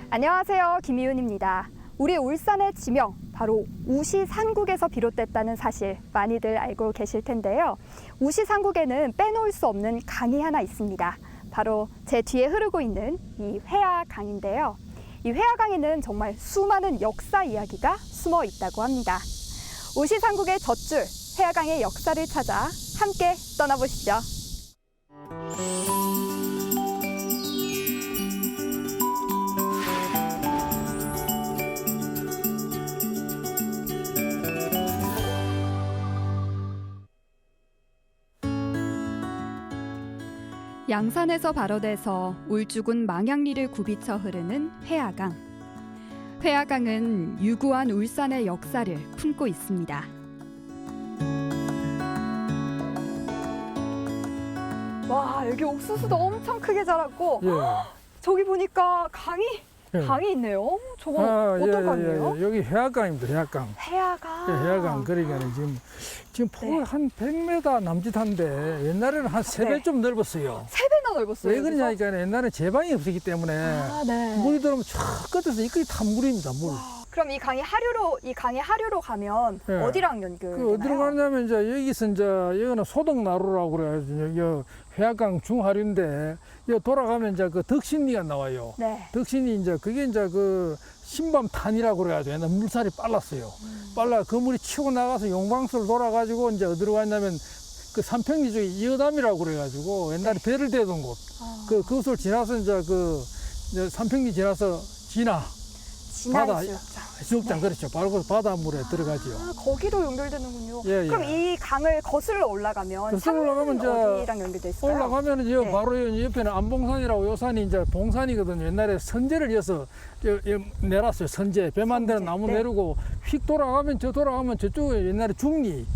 안녕하세요, 김희윤입니다. 우리 울산의 지명, 바로 우시산국에서 비롯됐다는 사실 많이들 알고 계실 텐데요. 우시산국에는 빼놓을 수 없는 강이 하나 있습니다. 바로 제 뒤에 흐르고 있는 이 회화강인데요. 이 회화강에는 정말 수많은 역사 이야기가 숨어 있다고 합니다. 우시산국의 젖줄, 회화강의 역사를 찾아 함께 떠나보시죠. 양산에서 발원해서 울주군 망양리를 굽이쳐 흐르는 회화강. 회화강은 유구한 울산의 역사를 품고 있습니다. 와, 여기 옥수수도 엄청 크게 자랐고, 예. 저기 보니까 강이 있네요. 저거 어떤 강이에요? 여기 회화강입니다. 회화강. 회화강. 예, 회화강. 그러니까 지금 폭이 한 100m 남짓한데 옛날에는 한 3배 좀 넓었어요. 3배나 넓었어요. 왜 그러냐니까 옛날에 제방이 없었기 때문에 네. 물이 들어오면 쫙 끝에서 이끌이 탄 물입니다. 물. 그럼 이 강의 하류로 가면 네. 어디랑 연결되나요? 그 어디로 가냐면 이제 여기서 이제 여기는 소덕나루라고 그래가지고 여기 회화강 중하류인데 여기 돌아가면 이제 그 덕신리가 나와요. 네. 덕신이 이제 그게 이제 그 신밤탄이라고 그래가지고 옛날 물살이 빨랐어요. 빨라 그 물이 치고 나가서 용방수를 돌아가지고 이제 어디로 갔냐면 그 삼평리 쪽에 이어담이라고 그래가지고 옛날에 배를 대던 곳. 그곳을 지나서 이제 이제 삼평리 지나서 바다 해수욕장 그렇죠. 바로 그 바닷물에 들어가지요. 거기로 연결되는군요. 예. 그럼 이 강을 거슬러 올라가면 거슬러 올라가면 이제 어디랑 연결돼 있을까요? 올라가면 이제 네. 바로 요 옆에는 안봉산이라고 요 산이 이제 봉산이거든요. 옛날에 선제를 이어서 내놨어요. 선제 배 만드는 나무 네. 내리고 휙 돌아가면 저쪽에 옛날에 중리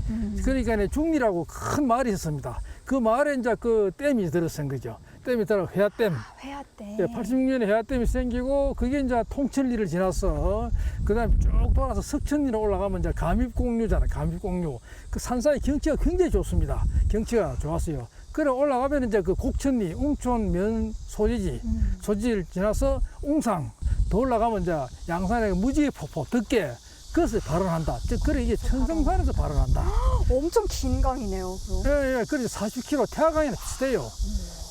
그러니까 중리라고 큰 마을이 있었습니다. 그 마을에 이제 그 댐이 들어선 거죠. 댐이 들어 회화댐. 회화댐. 예, 86년에 회화댐이 생기고 그게 이제 통천리를 지나서 그다음에 쭉 돌아서 석천리로 올라가면 이제 감입공류잖아요. 감입공류. 그 산사이 경치가 굉장히 좋습니다. 경치가 좋았어요. 그래 올라가면 이제 그 곡천리, 웅촌 면 소지지를 지나서 웅상 더 올라가면 이제 양산의 무지개 폭포 덕계 그것을 발원한다. 그래 이게 천성산에서 발원한다. 엄청 긴 강이네요. 그럼. 예. 그래서 40km 태화강이랑 비슷해요.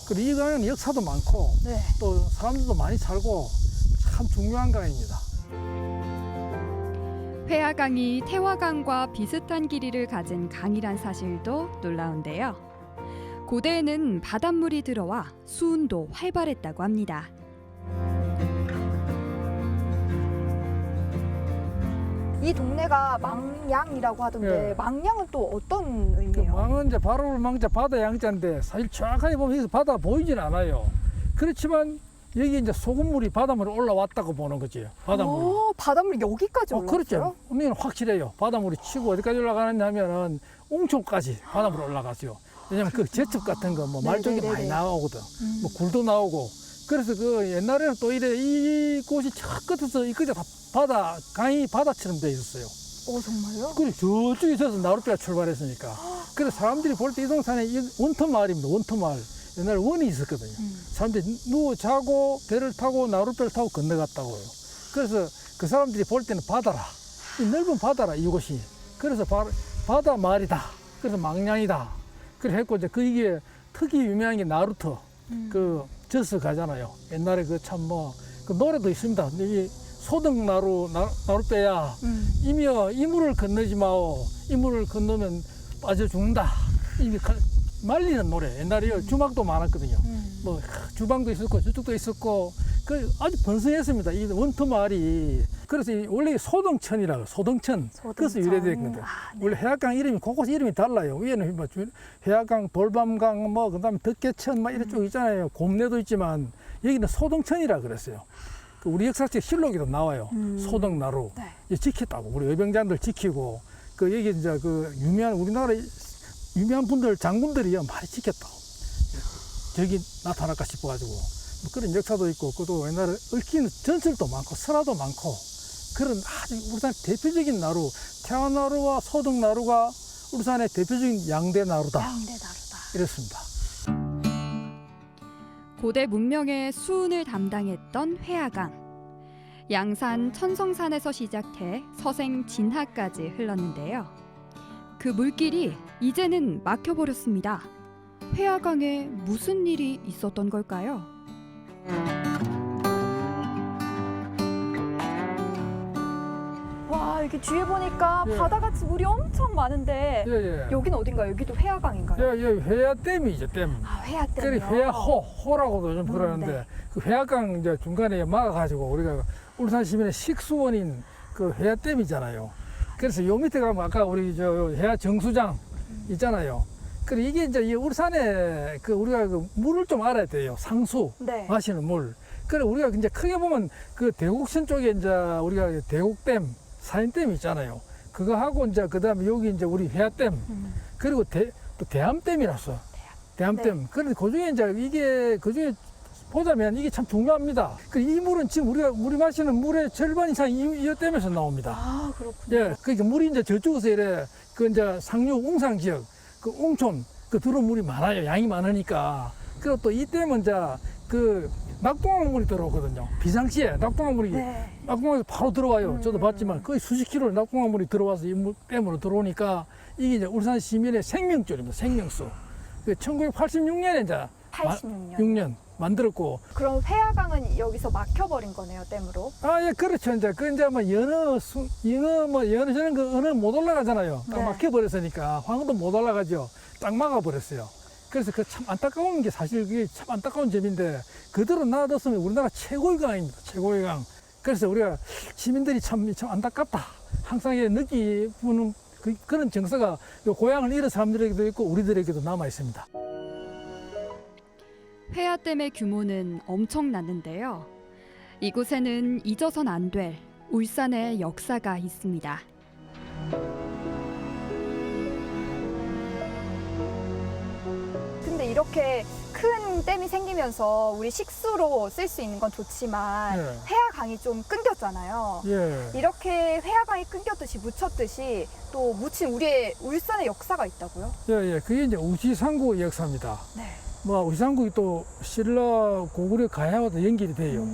그리고 이 강은 역사도 많고 네. 또 사람들도 많이 살고 참 중요한 강입니다. 회화강이 태화강과 비슷한 길이를 가진 강이란 사실도 놀라운데요. 고대에는 바닷물이 들어와 수운도 활발했다고 합니다. 이 동네가 망양이라고 하던데 예. 망양은 또 어떤 그 의미예요? 망은 이제 바로를 망자 바다 양자인데 사실 정확하게 보면 여기서 바다가 보이진 않아요. 그렇지만 여기 이제 소금물이 바닷물에 올라왔다고 보는 거지. 바닷물이. 바닷물이 여기까지 올라왔어요? 그렇죠. 우리는 확실해요. 바닷물이 치고 어디까지 올라가느냐 하면은 웅촌까지 바닷물이 올라가죠. 왜냐면 그 제첩 같은 거 뭐 말쪽에 많이 나오거든. 뭐 굴도 나오고. 그래서 그 옛날에는 또 이곳이 저 끝에서 이까지 다 강이 바다처럼 돼 있었어요. 정말요? 그래 저쪽에 있어서 나룻배가 출발했으니까. 그래서 사람들이 볼 때 이 동산에 원터 마을입니다. 원터 마을. 옛날에 원이 있었거든요. 사람들이 누워 자고 배를 타고 나룻배를 타고 건너갔다고요. 그래서 그 사람들이 볼 때는 바다라. 이 넓은 바다라 이곳이. 그래서 바다 마을이다. 그래서 망량이다. 그래 했고 이제 이게 특히 유명한 게 나루터. 그 져서 가잖아요. 옛날에 그 참 그 노래도 있습니다. 이 소덕나룻배야 이미여 이물을 건너지 마오. 이물을 건너면 빠져 죽는다. 이미 말리는 노래. 옛날에 주막도 많았거든요. 뭐 주방도 있었고 저쪽도 있었고 그 아주 번성했습니다. 이 원터 마을이. 그래서 원래 소동천이라고 소동천. 그래서 유래됐거든요. 네. 원래 회화강 이름이 곳곳 이름이 달라요. 위에는 뭐 회화강, 돌밤강, 뭐 그다음에 덕계천 막 이런 쪽 있잖아요. 곰내도 있지만 여기는 소동천이라 그랬어요. 우리 역사책 실록에도 나와요. 소덕나루. 네. 지켰다고. 우리 의병장들 지키고 그 여기 이제 그 유명한 우리나라 유명한 분들 장군들이요 많이 지켰다고. 저기 나타날까 싶어가지고 뭐 그런 역사도 있고 또 옛날에 얽힌 전설도 많고 설화도 많고 그런 아주 울산 대표적인 나루 태화나루와 소덕나루가 울산의 대표적인 양대나루다. 양대나루다. 이렇습니다. 고대 문명의 수운을 담당했던 회화강. 양산 천성산에서 시작해 서생 진하까지 흘렀는데요. 그 물길이 이제는 막혀버렸습니다. 회화강에 무슨 일이 있었던 걸까요? 와, 여기 뒤에 보니까 예. 바다같이 물이 엄청 많은데 예, 예. 여기는 어딘가요? 여기도 회화강인가요? 예, 예, 회야댐이죠, 댐. 아, 회화댐이요. 그래 회야호라고도 좀 그러는데 네. 그 회야강 이제 중간에 막아가지고 우리가 울산 시민의 식수원인 그 회야댐이잖아요. 그래서 요 밑에 가면 아까 우리 저 회야 정수장 있잖아요. 그래 이게 이제 이 울산에 그 우리가 그 물을 좀 알아야 돼요. 상수 네. 마시는 물. 그래 우리가 이제 크게 보면 그 대곡선 쪽에 이제 우리가 대곡댐, 사인댐 있잖아요. 그거 하고 이제 그다음에 여기 이제 우리 회야댐 그리고 또 대암댐이라서 대암댐. 네. 그런데 그 중에 이제 이게 그 중에 보자면 이게 참 중요합니다. 이 물은 지금 우리가 우리 마시는 물의 절반 이상이 이 댐에서 나옵니다. 아, 그렇군요. 예, 그러니까 물이 이제 저쪽에서 이래 그 이제 상류 웅상 지역, 그 웅촌 그 들어온 물이 많아요. 양이 많으니까. 그리고 또 이 댐은 이제 그 낙동강 물이 들어오거든요. 비상시에 낙동강 물이 네. 낙동강에서 바로 들어와요. 저도 봤지만 거의 수십 킬로 낙동강 물이 들어와서 이 댐으로 들어오니까 이게 이제 울산 시민의 생명줄입니다. 생명수. 그 1986년에 이제 86년. 6년 만들었고. 그럼 회화강은 여기서 막혀버린 거네요, 댐으로. 아, 예, 그렇죠. 이제 그 이제 뭐 연어 저는 그 언어 못 올라가잖아요. 딱 네. 막혀버렸으니까 황도 못 올라가죠. 딱 막아버렸어요. 그래서 그 참 안타까운 게 사실 그게 참 안타까운 점인데 그대로 놔뒀으면 우리나라 최고의 강입니다. 최고의 강. 그래서 우리가 시민들이 참 안타깝다. 항상 느끼는 그런 정서가 요 고향을 잃은 사람들에게도 있고 우리들에게도 남아 있습니다. 회화댐의 규모는 엄청났는데요. 이곳에는 잊어선 안 될 울산의 역사가 있습니다. 근데 이렇게 큰 댐이 생기면서 우리 식수로 쓸 수 있는 건 좋지만 예. 회화강이 좀 끊겼잖아요. 예. 이렇게 회화강이 끊겼듯이 묻혔듯이 또 묻힌 우리의 울산의 역사가 있다고요? 예, 예. 그게 이제 우시상국의 역사입니다. 네. 뭐 우시상국이 또 신라 고구려 가야와도 연결이 돼요.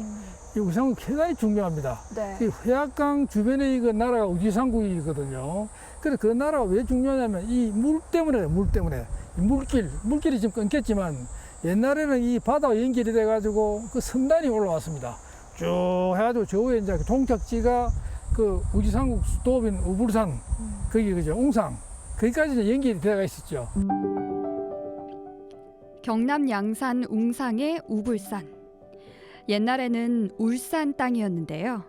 이 우시상국 대단히 중요합니다. 네. 이 회악강 주변에 이거 나라가 우시상국이거든요. 그래서 그 나라가 왜 중요하냐면 이 물 때문에 이 물길이 지금 끊겼지만 옛날에는 이 바다와 연결이 돼가지고 그 선단이 올라왔습니다. 쭉 해가지고 저 위에 이제 동작지가 그 우지상국 수도업인 우불산 거기 그죠 웅상 거기까지 이제 연결이 되어가 있었죠. 경남 양산 웅상의 우불산. 옛날에는 울산 땅이었는데요.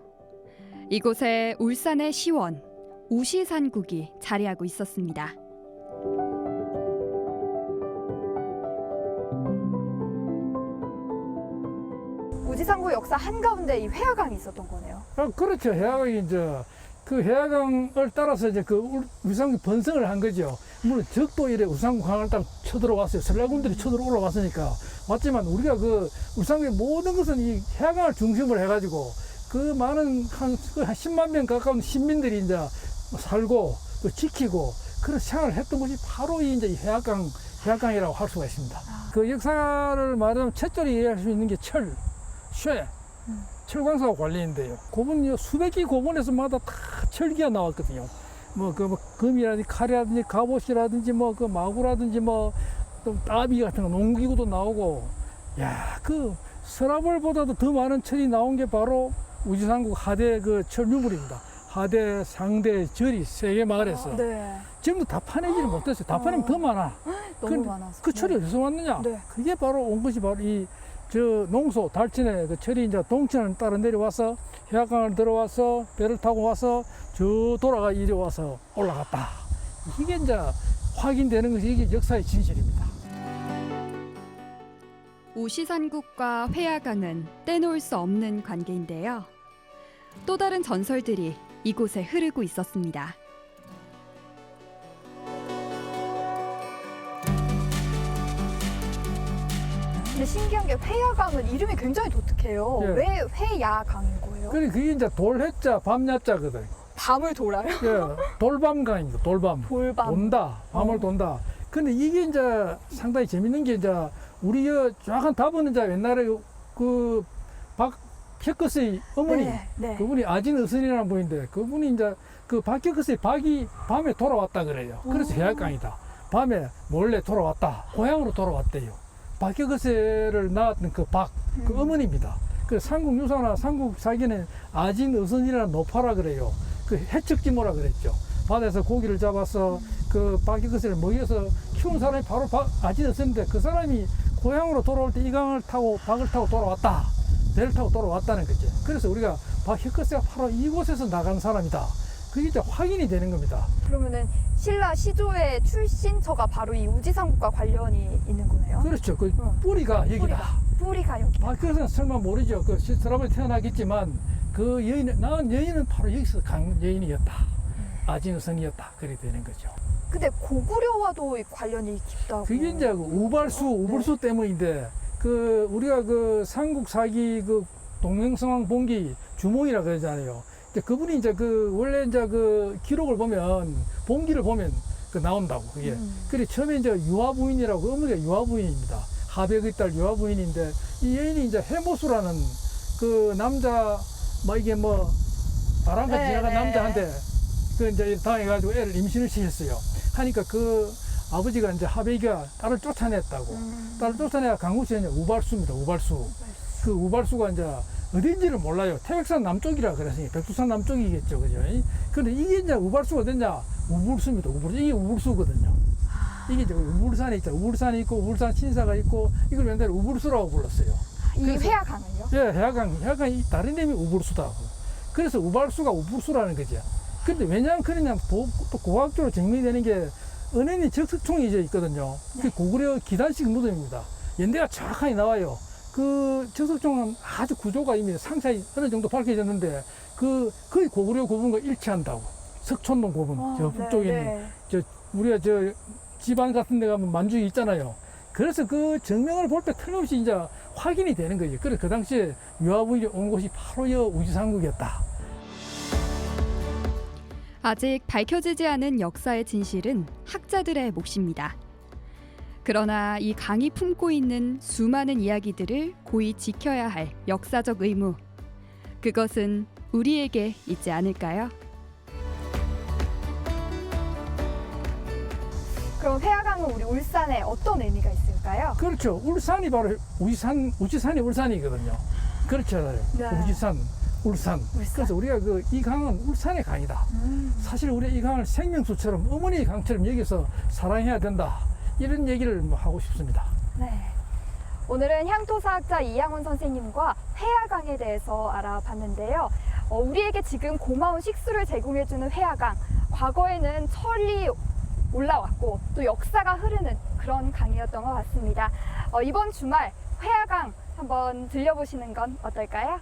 이곳에 울산의 시원, 우시산국이 자리하고 있었습니다. 우지산국 역사 한가운데 이 회화강이 있었던 거네요. 아, 그렇죠. 해화강이 이제 그 해화강을 따라서 이제 그 우상국 번성을 한 거죠. 물론 적도 이래 우상국 강을 딱 쳐들어왔어요. 선라군들이 쳐들어 올라왔으니까. 맞지만 우리가 그 울산국의 모든 것은 이 해화강을 중심으로 해가지고 그 많은 한 10만 명 가까운 시민들이 이제 살고 또 지키고 그런 생활을 했던 것이 바로 이 이제 해화강이라고 할 수가 있습니다. 그 역사를 말하면 첫째로 이해할 수 있는 게 쇠. 철광사가 관리인데요. 고분 수백 개 고분에서마다 다 철기가 나왔거든요. 뭐 금이라든지 칼이라든지 갑옷이라든지 뭐 그 마구라든지 뭐 또 따비 같은 거 농기구도 나오고 야 그 서라벌보다도 더 많은 철이 나온 게 바로 우지산국 하대 그 철유물입니다. 하대, 상대, 절이 세 개 마을에서 네. 전부 다 파내지를 못했어요. 다 파내면 더 많아. 너무 많아서. 그 철이 어디서 왔느냐? 네. 그게 바로 온 것이 바로 저 농소 달진에 그 철이 이제 동천을 따라 내려와서 해화강을 들어와서 배를 타고 와서 저 돌아가 이리 와서 올라갔다. 이게 이제 확인되는 것이 이게 역사의 진실입니다. 우시산국과 회화강은 떼놓을 수 없는 관계인데요. 또 다른 전설들이 이곳에 흐르고 있었습니다. 근데 신기한 게 회야강은 이름이 굉장히 독특해요. 예. 왜 회야강인 거예요? 그게 이제 돌해자, 밤야자거든. 밤을 돌아요? 예, 돌밤강입니다. 돌밤. 돌밤. 돈다. 밤을 돈다. 근데 이게 이제 상당히 재밌는 게 이제 우리 정확한 답은 이제 옛날에 그 박혁거스의 어머니, 네. 그분이 아진어선이라는 분인데 그분이 이제 그 박혁거스의 박이 밤에 돌아왔다 그래요. 그래서 해악강이다. 밤에 몰래 돌아왔다. 고향으로 돌아왔대요. 박혁거스를 낳았던 그 박, 그 어머니입니다. 그 삼국유사나 삼국사기는 아진어선이라는 노파라 그래요. 그 해척지모라 그랬죠. 바다에서 고기를 잡아서 그 박혁거스를 먹여서 키운 사람이 바로 아진어선인데 그 사람이 고향으로 돌아올 때 이 강을 타고 박을 타고 돌아왔다. 배를 타고 돌아왔다는 거죠. 그래서 우리가 박혁거스가 바로 이곳에서 나간 사람이다. 그게 이제 확인이 되는 겁니다. 그러면은 신라 시조의 출신처가 바로 이 우지상국과 관련이 있는 거네요. 그렇죠. 그 뿌리가 여기다. 뿌리가 여기. 박혁거스는 설마 모르죠. 그 서랍에 태어나겠지만 그 여인, 낳은 여인은 바로 여기서 간 여인이었다. 아진어선이었다. 그렇게 되는 거죠. 근데 고구려와도 관련이 깊다고. 그게 이제 그 우발수 때문인데 그 우리가 그 삼국사기 그 동명성왕 봉기 주몽이라 그러잖아요. 근데 그분이 이제 그 원래 이제 그 기록을 보면 봉기를 보면 그 나온다고 그게. 그래 처음에 이제 유아부인이라고 어머니가 유아부인입니다. 하백의 딸 유아부인인데 이 여인이 이제 해모수라는 그 남자 뭐 이게 뭐 바람같이 지나간 남자한테 그 이제 당해가지고 애를 임신을 시켰어요. 하니까 그 아버지가 이제 하백이가 딸을 쫓아냈다고. 딸을 쫓아내야 강구시에 우발수입니다. 우발수. 그 우발수가 이제 어딘지를 몰라요. 태백산 남쪽이라 그랬으니 백두산 남쪽이겠죠. 그죠? 근데 이게 이제 우발수가 어딨냐? 우불수입니다. 우불수. 이게 우불수거든요. 이게 이제 우불산에 있잖아요. 우불산이 있고, 우불산 신사가 있고, 이걸 옛날에 우불수라고 불렀어요. 이 그래서- 회화강을요? 예, 해화강이 다른 이름이 우불수다. 그래서 우발수가 우불수라는 거죠. 근데 왜냐하면 그러냐, 또 고학적으로 증명이 되는 게 은행이 적석총이 이제 있거든요. 그 고구려 기단식 무덤입니다. 연대가 정확하게 나와요. 그 적석총은 아주 구조가 이미 상세히 어느 정도 밝혀졌는데 거의 고구려 고분과 일치한다고. 석촌동 고분, 저 북쪽에 있는 우리가 저 집안 같은 데 가면 만주이 있잖아요. 그래서 그 정명을 볼 때 틀림없이 이제 확인이 되는 거죠. 그래서 그 당시에 유아부인이 온 곳이 바로 여 우지상국이었다. 아직 밝혀지지 않은 역사의 진실은 학자들의 몫입니다. 그러나 이 강이 품고 있는 수많은 이야기들을 고이 지켜야 할 역사적 의무, 그것은 우리에게 있지 않을까요? 그럼 회화강은 우리 울산에 어떤 의미가 있을까요? 그렇죠. 울산이 바로 우지산이 울산이거든요. 그렇잖아요. 네. 우지산, 울산. 그래서 우리가 이 강은 울산의 강이다. 사실 우리 이 강을 생명수처럼 어머니의 강처럼 여기서 사랑해야 된다. 이런 얘기를 하고 싶습니다. 네. 오늘은 향토사학자 이양훈 선생님과 회화강에 대해서 알아봤는데요. 우리에게 지금 고마운 식수를 제공해주는 회화강, 과거에는 철이 올라왔고 또 역사가 흐르는 그런 강이었던 것 같습니다. 이번 주말 회화강 한번 들려보시는 건 어떨까요?